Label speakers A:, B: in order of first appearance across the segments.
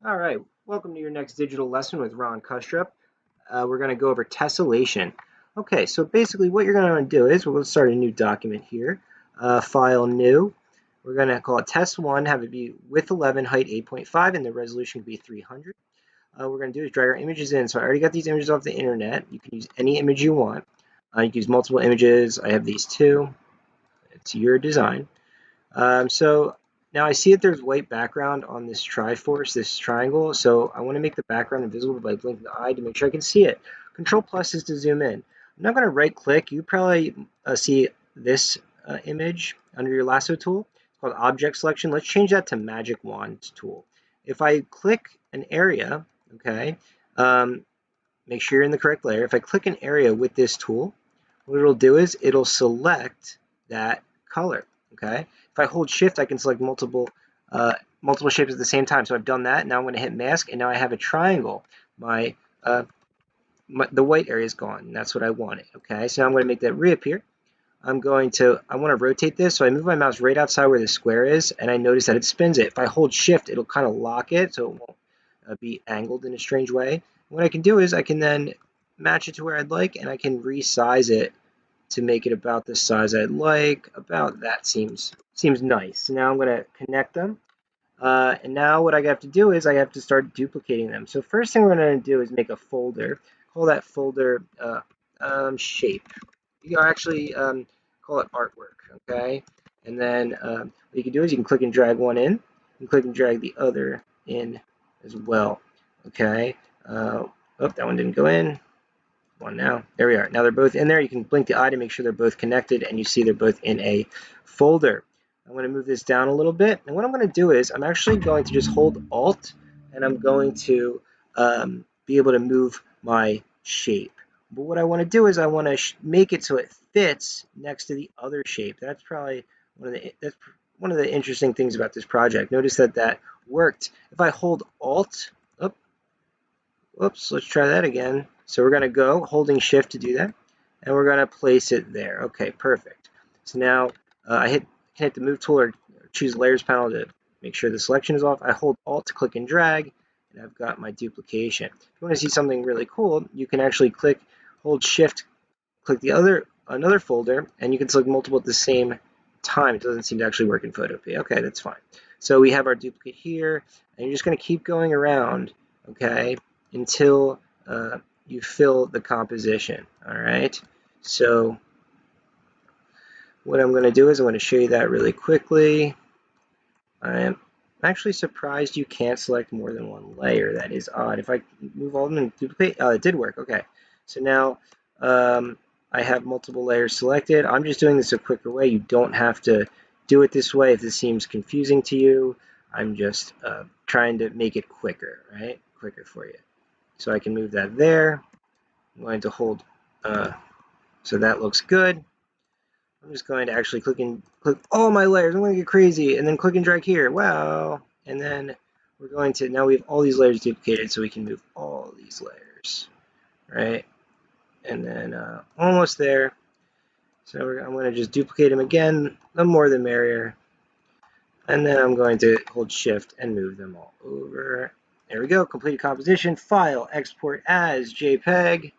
A: All right, welcome to your next digital lesson with Ron Kustrup. We're going to go over tessellation. Okay, so basically what you're going to do is we're going to start a new document here, file new. We're going to call it test1, have it be width 11, height 8.5, and the resolution can be 300. What we're going to do is drag our images in. So I already got these images off the internet. You can use any image you want. You can use multiple images. I have these two. It's your design. So now I see that there's white background on this Triforce, this triangle. So I want to make the background invisible by blinking the eye to make sure I can see it. Control plus is to zoom in. I'm not going to right click. You probably see this image under your lasso tool. It's called object selection. Let's change that to magic wand tool. If I click an area, okay, make sure you're in the correct layer. If I click an area with this tool, what it'll do is it'll select that color. Okay. If I hold shift, I can select multiple shapes at the same time. So I've done that. Now I'm going to hit mask, and now I have a triangle. My, the white area is gone. And that's what I wanted. Okay. So now I'm going to make that reappear. I want to rotate this. So I move my mouse right outside where the square is, and I notice that it spins it. If I hold shift, it'll kind of lock it, so it won't be angled in a strange way. What I can do is I can then match it to where I'd like, and I can resize it to make it about the size I'd like. About that seems nice. So now I'm going to connect them. And now what I have to do is I have to start duplicating them. So first thing we're going to do is make a folder. Call that folder shape. You actually call it artwork, okay? And then what you can do is you can click and drag one in, and click and drag the other in as well, okay? Oh, that one didn't go in. One now. There we are. Now they're both in there. You can blink the eye to make sure they're both connected, and you see they're both in a folder. I'm going to move this down a little bit, and what I'm going to do is I'm actually going to just hold Alt, and I'm going to be able to move my shape. But what I want to do is I want to make it so it fits next to the other shape. That's probably one of the interesting things about this project. Notice that worked. If I hold Alt, oh, whoops, let's try that again. So we're going to go holding shift to do that, and we're going to place it there. Okay, perfect. So now I can hit the move tool or choose layers panel to make sure the selection is off. I hold alt to click and drag, and I've got my duplication. If you want to see something really cool, you can actually hold shift, click another folder, and you can select multiple at the same time. It doesn't seem to actually work in Photopea. Okay, that's fine. So we have our duplicate here, and you're just going to keep going around, okay, until you fill the composition. All right. So what I'm going to do is I'm going to show you that really quickly. I'm actually surprised you can't select more than one layer. That is odd. If I move all of them and duplicate, oh, it did work. Okay. So now I have multiple layers selected. I'm just doing this a quicker way. You don't have to do it this way if this seems confusing to you. I'm just trying to make it quicker, right? Quicker for you. So I can move that there. I'm going to hold, so that looks good. I'm just going to actually click all my layers. I'm going to get crazy, and then click and drag here. Wow. And then we're going to, now we have all these layers duplicated, so we can move all these layers, right? And then almost there. So I'm going to just duplicate them again. The more the merrier. And then I'm going to hold shift and move them all over. There we go. Completed composition. File. Export as JPEG.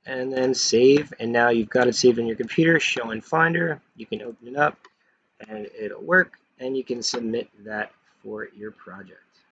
A: And then save, and now you've got it saved on your computer. Show in Finder. You can open it up, and it'll work, and you can submit that for your project.